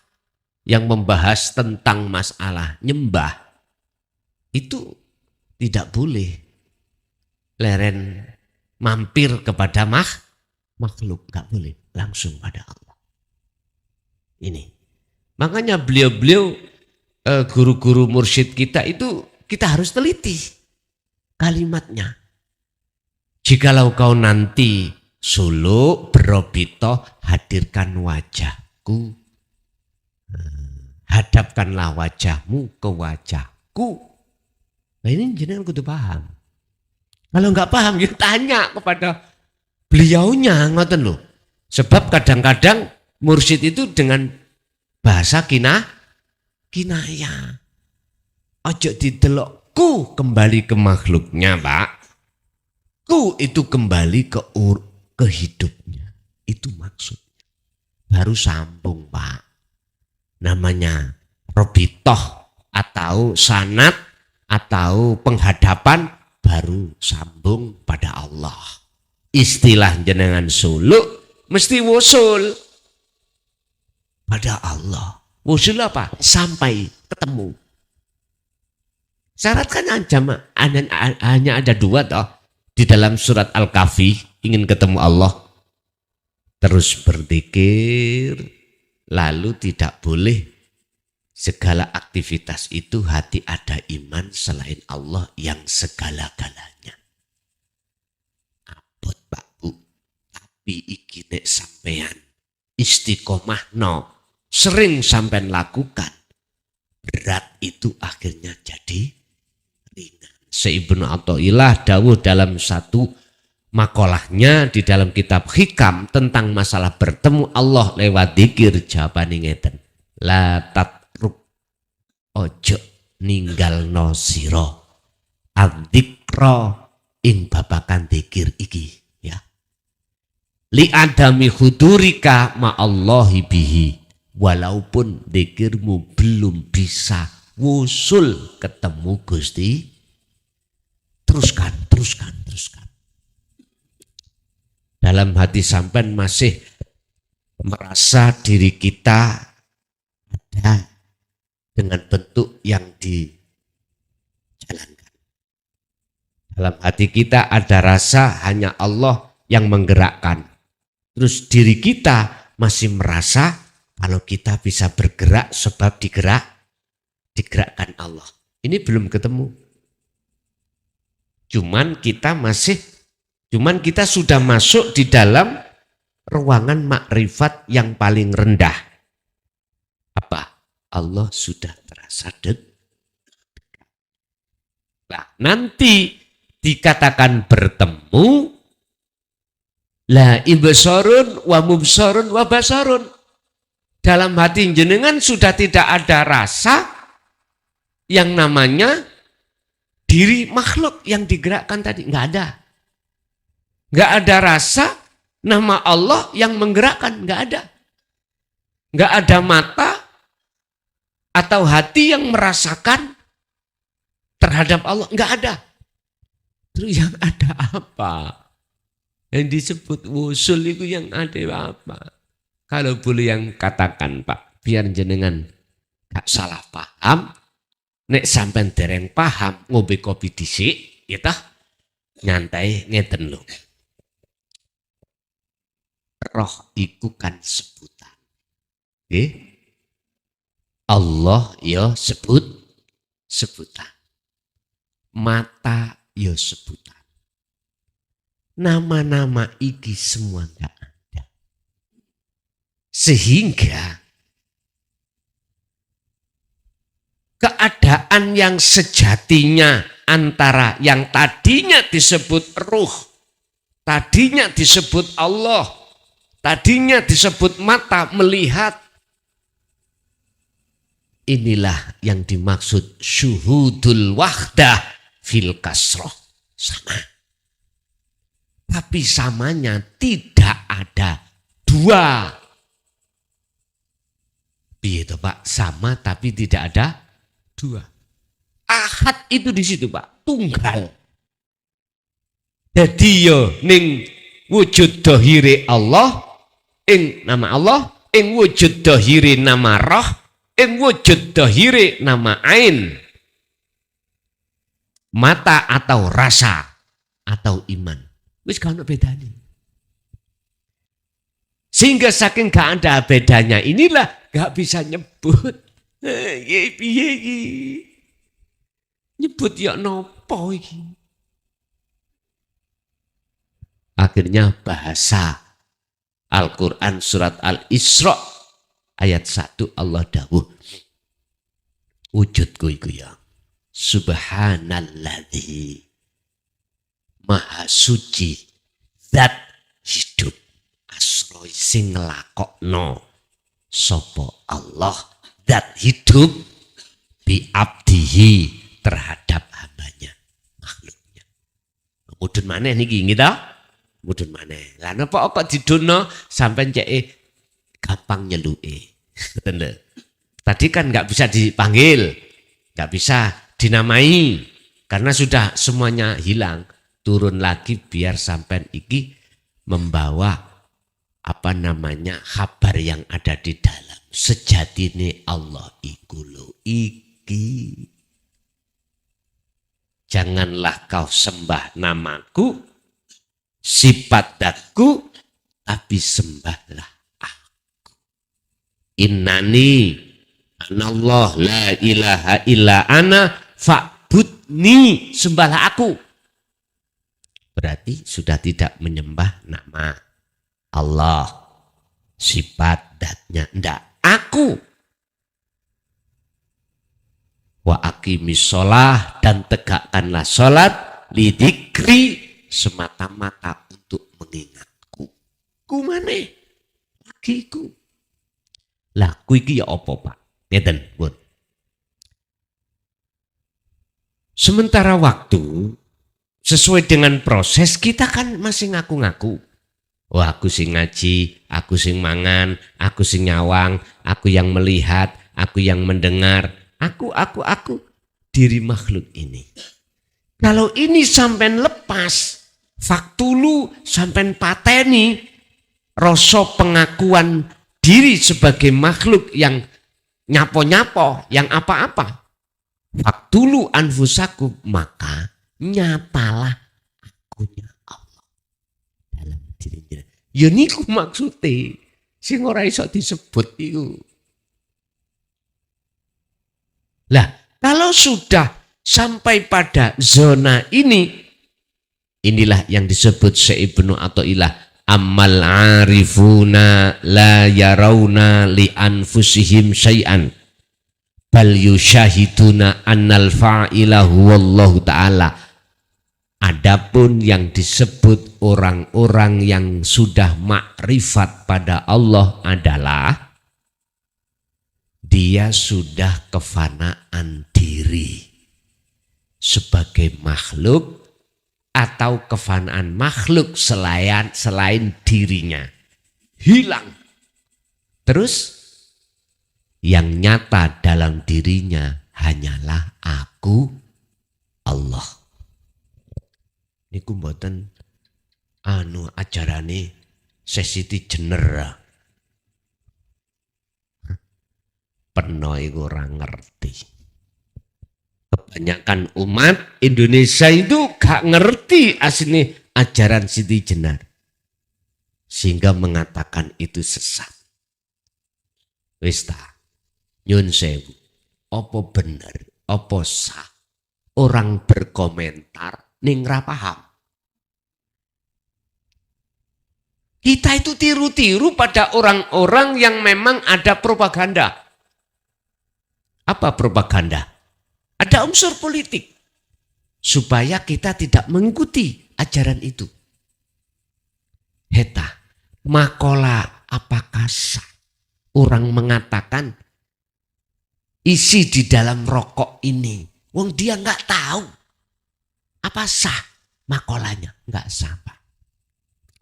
yang membahas tentang masalah nyembah itu tidak boleh leren mampir kepada makhluk, gak boleh, langsung pada Allah. Ini makanya beliau-beliau guru-guru mursyid kita itu kita harus teliti kalimatnya. Jikalau kau nanti suluk berobito, hadirkan wajahku, hadapkanlah wajahmu ke wajahku. Nah ini jenengan kudu paham. Kalau nggak paham, ya tanya kepada beliaunya, ngoten loh. Sebab kadang-kadang mursyid itu dengan bahasa kinayah. Ojo didelok ku kembali ke makhluknya, Pak. Ku itu kembali ke hidupnya. Itu maksudnya. Baru sambung, Pak. Namanya robitoh atau sanat atau penghadapan baru sambung pada Allah. Istilah jenengan suluk mesti wusul pada Allah. Wusul apa? Sampai ketemu. Syarat kan hanya ada dua toh. Di dalam surat Al-Kahfi ingin ketemu Allah. Terus berzikir. Lalu tidak boleh segala aktivitas itu hati ada iman selain Allah yang segala-galanya. Abot Pak Bu. Tapi iki nek sampean istiqomah sering sampean lakukan. Berat itu akhirnya jadi ringan. Ibnu Athaillah dawuh dalam satu makolahnya di dalam kitab Hikam tentang masalah bertemu Allah lewat dzikir, jawabane ngeten. La tatruk ojo ninggalno sira adzikra ing babakan dzikir iki ya. Li adami hudurika ma'allahi bihi, walaupun dzikirmu belum bisa wusul ketemu Gusti, teruskan. Dalam hati sampean masih merasa diri kita ada dengan bentuk yang dijalankan. Dalam hati kita ada rasa hanya Allah yang menggerakkan. Terus diri kita masih merasa kalau kita bisa bergerak sebab digerakkan Allah. Ini belum ketemu. Cuman kita sudah masuk di dalam ruangan makrifat yang paling rendah. Apa? Allah sudah terasa dekat. Nah, nanti dikatakan bertemu, la ibsarun wa mubsarun wa basarun. Dalam hati jenengan sudah tidak ada rasa yang namanya diri makhluk yang digerakkan tadi. Enggak ada. Enggak ada rasa nama Allah yang menggerakkan. Enggak ada. Enggak ada mata atau hati yang merasakan terhadap Allah. Enggak ada. Terus yang ada apa? Yang disebut wusul itu yang ada apa? Kalau boleh yang katakan Pak, biar jenengan gak salah paham. Nek sampean dereng paham ngombe kopi dhisik, ya tah? Nyantai ngeten lho. Roh iku kan sebutan. Nggih. Allah ya sebutan. Mata ya sebutan. Nama-nama iki semua enggak ada. Sehingga keadaan yang sejatinya antara yang tadinya disebut ruh, tadinya disebut Allah, tadinya disebut mata melihat, inilah yang dimaksud syuhudul wahdah fil kasroh. Sama. Tapi samanya tidak ada dua. Begitu Pak, sama tapi tidak ada dua. Ahad itu di situ Pak, tunggal. Jadi yo ning wujud dohire Allah, ing nama Allah, ing wujud dohire nama roh, ing wujud dohire nama ain. Mata atau rasa atau iman. Wis gak ono bedanya. Sehingga saking gak ada bedanya inilah gak bisa nyebut. Piye iki? Nyebut ya nopo iki? Akhirnya bahasa Al-Quran surat Al-Isra ayat 1 Allah dawuh. Wujudku iku ya. Subhanalladzi Maha suci zat hidup asroi sing nglakokno sapa Allah zat hidup bi abdihi terhadap hambanya makhluknya. Mudun maneh niki nggih ta? Mudun maneh. Lah napa kok didono sampean ceke gampang nyeluke. Ngoten lho. Tadi kan enggak bisa dipanggil, enggak bisa dinamai karena sudah semuanya hilang. Turun lagi biar sampai iki membawa kabar yang ada di dalam. Sejatine Allah iku lho iki. Janganlah kau sembah namaku, sifat datku, tapi sembahlah aku. Innani anallah la ilaha illa ana fa'budni, sembahlah aku. Berarti sudah tidak menyembah nama Allah, sifat datnya, enggak, aku. Wa aqimis sholah, dan tegakkanlah sholat, lidikri, semata-mata untuk mengingatku. Ku maneh lagiku. Lah ku iki ya apa, Pak? Ngeten, Bun. Sementara waktu sesuai dengan proses kita kan masih ngaku-ngaku. Oh, aku sing ngaji, aku sing mangan, aku sing nyawang, aku yang melihat, aku yang mendengar, aku, diri makhluk ini. Kalau ini sampai lepas, faktulu sampai pateni, rasa pengakuan diri sebagai makhluk yang nyapo-nyapo, yang apa-apa. Faktulu anfusaku, maka nyapalah akunya Allah dalam dirinya. Ya niku maksudnya, sing ora iso disebut iku. Lah, kalau sudah sampai pada zona ini, inilah yang disebut Syekh Ibnu Athaillah, ammal arifuna la yarawna li anfusihim syai'an bal yusyahiduna annal fa'ila huwallahu ta'ala. Adapun yang disebut orang-orang yang sudah makrifat pada Allah adalah dia sudah kefanaan diri sebagai makhluk atau kefanaan makhluk selain dirinya. Hilang. Terus yang nyata dalam dirinya hanyalah aku, Allah. Niku mboten ajarane Siti Jener. Peno iku ora ngerti. Kebanyakan umat Indonesia itu gak ngerti asli ajaran Siti Jenar. Sehingga mengatakan itu sesat. Wis ta, nyun sewu. Apa bener, apa sah orang berkomentar ning ra paham. Kita itu tiru-tiru pada orang-orang yang memang ada propaganda. Apa propaganda? Ada unsur politik. Supaya kita tidak mengikuti ajaran itu. Heta, makola apakah sah? Orang mengatakan isi di dalam rokok ini. Wong dia nggak tahu. Apa sah makolanya? Nggak sah, Pak.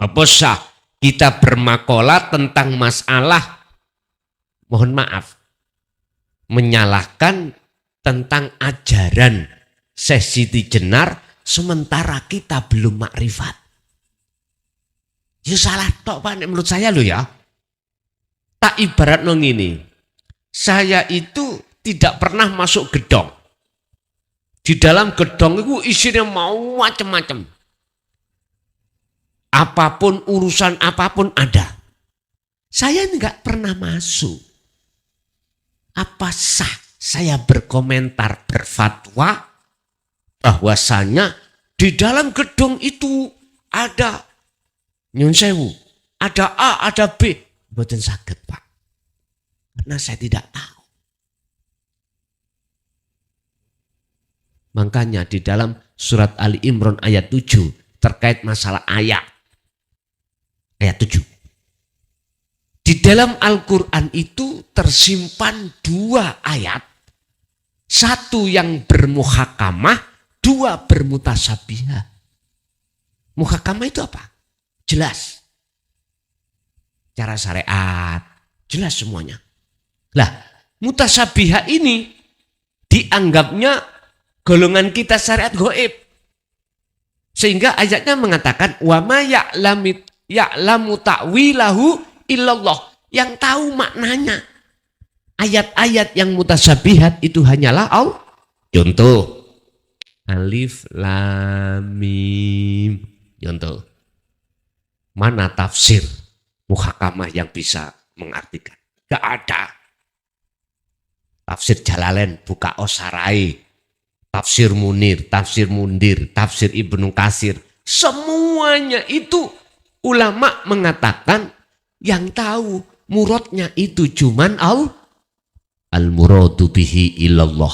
Apa sah kita bermakola tentang masalah, mohon maaf, menyalahkan tentang ajaran Syekh Siti Jenar sementara kita belum makrifat. Ya salah tok, Pak, menurut saya loh ya. Tak ibarat nong ini. Saya itu tidak pernah masuk gedong. Di dalam gedong itu isinya mau macam-macam. Apapun, urusan apapun ada. Saya enggak pernah masuk. Apa sah saya berkomentar, berfatwa bahwasanya di dalam gedung itu ada nyun sewu, ada A, ada B. Mboten saged, Pak. Karena saya tidak tahu. Makanya di dalam surat Ali Imran ayat 7 terkait masalah ayat. Ayat 7. Di dalam Al-Quran itu tersimpan 2 ayat. Satu yang bermuhakamah, 2 bermutasabihah. Muhakamah itu apa? Jelas. Cara syariat, jelas semuanya. Lah, mutasabihah ini dianggapnya golongan kita syariat gaib. Sehingga ayatnya mengatakan wa ma ya'lamu ta'wilahu illallah. Yang tahu maknanya ayat-ayat yang mutasyabihat itu hanyalah Allah. Contoh alif lam mim. Contoh. Mana tafsir muhakamah yang bisa mengartikan? Gak ada. Tafsir Jalalain, buka Osarai, tafsir Munir, tafsir Mundir, tafsir Ibnu Katsir. Semuanya itu ulama mengatakan yang tahu muradnya itu cuman Allah. Al-muradu bihi ilallah.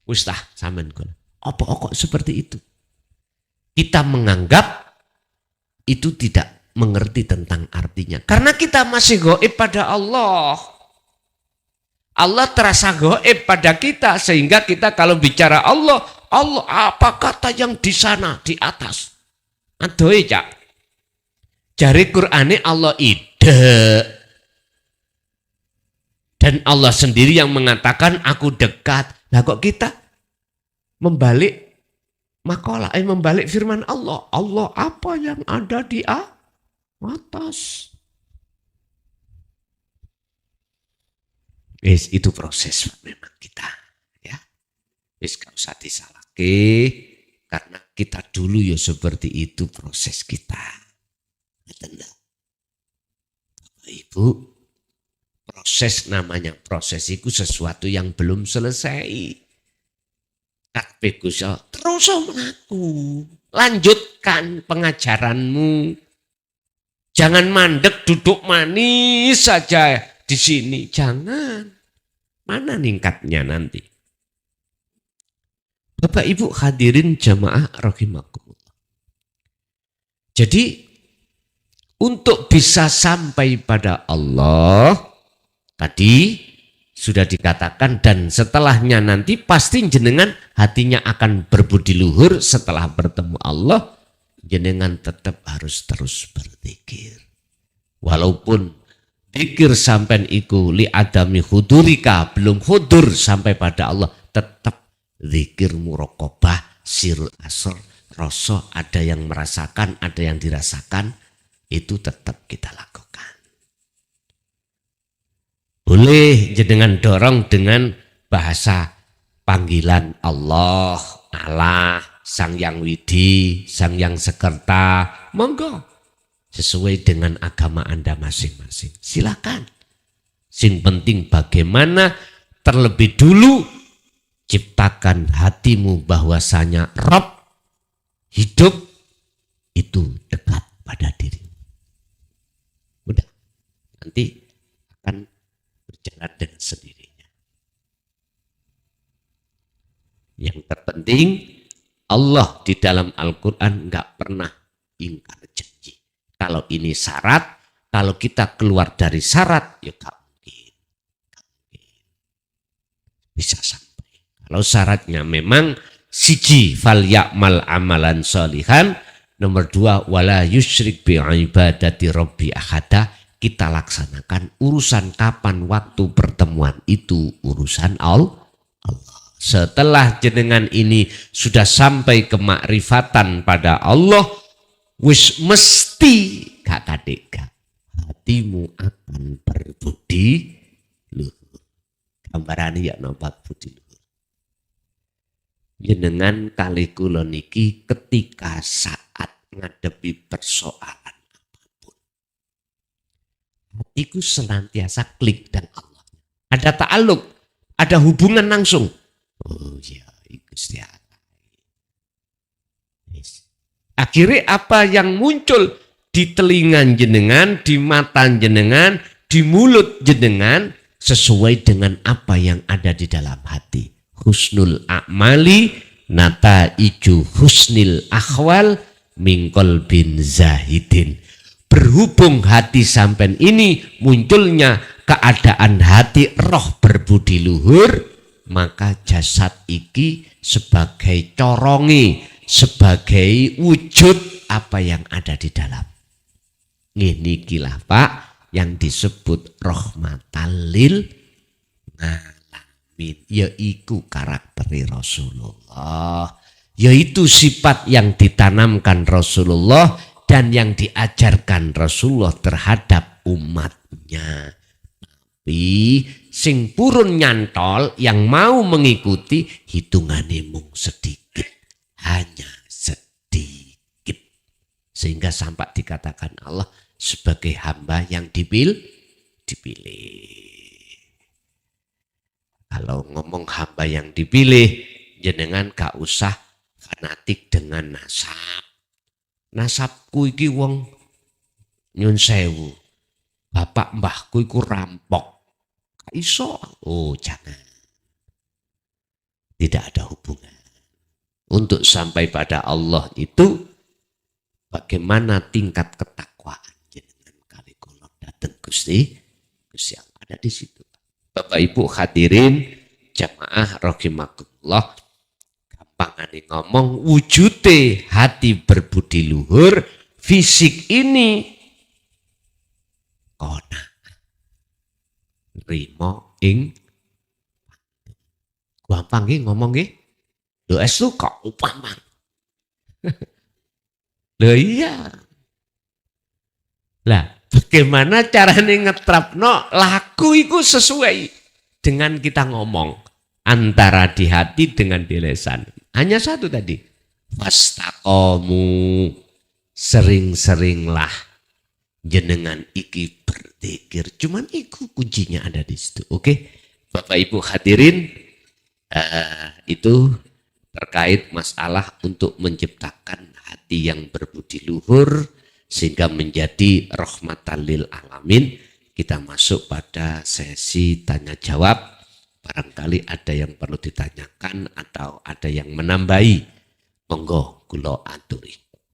Wistah sampean kula. Apa kok seperti itu? Kita menganggap itu tidak mengerti tentang artinya. Karena kita masih gaib pada Allah. Allah terasa gaib pada kita. Sehingga kita kalau bicara Allah, Allah apa kata yang di sana, di atas. Adoe cak. Jari Qur'ane Allah ide. Dan Allah sendiri yang mengatakan aku dekat. Nah kok kita membalik makalah, membalik firman Allah. Allah apa yang ada di atas. Itu proses memang kita. Ya. Gak usah disalahke. Karena kita dulu ya seperti itu proses kita. Bapak Ibu, proses namanya proses itu sesuatu yang belum selesai. Kabeh Gusti terus mlaku. Lanjutkan pengajaranmu. Jangan mandek duduk manis saja di sini. Jangan. Mana ningkatnya nanti? Bapak Ibu hadirin jamaah rahimakumullah. Jadi untuk bisa sampai pada Allah tadi sudah dikatakan dan setelahnya nanti pasti jenengan hatinya akan berbudi luhur setelah bertemu Allah. Jenengan tetap harus terus berzikir. Walaupun zikir sampai iku li adami hudurika belum hudur sampai pada Allah, tetap zikir muraqabah sirul asr, rasa ada yang merasakan, ada yang dirasakan, itu tetap kita lakukan. Boleh jenengan dorong dengan bahasa panggilan Allah, Allah, Sang Yang Widi, Sang Yang Sekerta, monggo. Sesuai dengan agama Anda masing-masing. Silakan. Sing penting bagaimana terlebih dulu ciptakan hatimu bahwasanya Rabb hidup itu dekat pada dirimu. Udah. Nanti akan berjalan dengan sendirinya. Yang terpenting Allah di dalam Al-Quran nggak pernah ingkar janji. Kalau ini syarat, kalau kita keluar dari syarat, ya nggak mungkin. Bisa sampai. Kalau syaratnya memang siji fal ya'mal amalan sholihan, nomor 2 wala yusyrik bi ibadati rabbi ahada, kita laksanakan urusan kapan waktu pertemuan itu urusan Allah. Setelah jenengan ini sudah sampai ke makrifatan pada Allah, wis mesti gak kadek hatimu akan berbudi luhur. Gambarane ya napa budi luhur. Jenengan kali kula niki ketika saat ngadepi persoalan apapun, hatiku senantiasa klik dan Allah. Ada ta'aluk, ada hubungan langsung. Oh ya, Gusti Allah. Akhirnya apa yang muncul di telinga jenengan, di mata jenengan, di mulut jenengan sesuai dengan apa yang ada di dalam hati. Husnul a'mali nataiju husnil akhwal mingkol bin zahidin. Berhubung hati sampean ini munculnya keadaan hati roh berbudi luhur, maka jasad iki sebagai corongi, sebagai wujud apa yang ada di dalam. Ini kilah Pak yang disebut rahmatan lil alamin. alamin. Yaiku karakter Rasulullah. Yaitu sifat yang ditanamkan Rasulullah dan yang diajarkan Rasulullah terhadap umatnya. Tapi sing purun nyantol yang mau mengikuti hitungannya mung sedikit. Hanya sedikit. Sehingga sampai dikatakan Allah sebagai hamba yang dipilih. Kalau ngomong hamba yang dipilih, jenengan gak usah fanatik dengan nasab. Nasabku iki wong nyun sewu. Bapak mbahku iku rampok. Gak iso. Oh jangan. Tidak ada hubungan. Untuk sampai pada Allah itu, bagaimana tingkat ketakwaan jenengan kali kula dateng Gusti yang ada di situ. Bapak Ibu hadirin jamaah rahimakumullah, gampangane ngomong wujute hati berbudi luhur, fisik ini kona rimo ing gampang nggih ngomong nggih. Lho estu kok umpamang. Lho iya. Lah bagaimana caranya ngetrapno laku itu sesuai dengan kita ngomong antara di hati dengan di lisan. Hanya satu tadi. Fastaqomu, sering-seringlah jenengan iki berzikir. Cuman itu kuncinya ada di situ. Oke, Bapak Ibu hadirin, itu terkait masalah untuk menciptakan hati yang berbudi luhur sehingga menjadi rahmatan lil alamin. Kita masuk pada sesi tanya jawab. Barangkali ada yang perlu ditanyakan atau ada yang menambahi. Monggo kula aturi.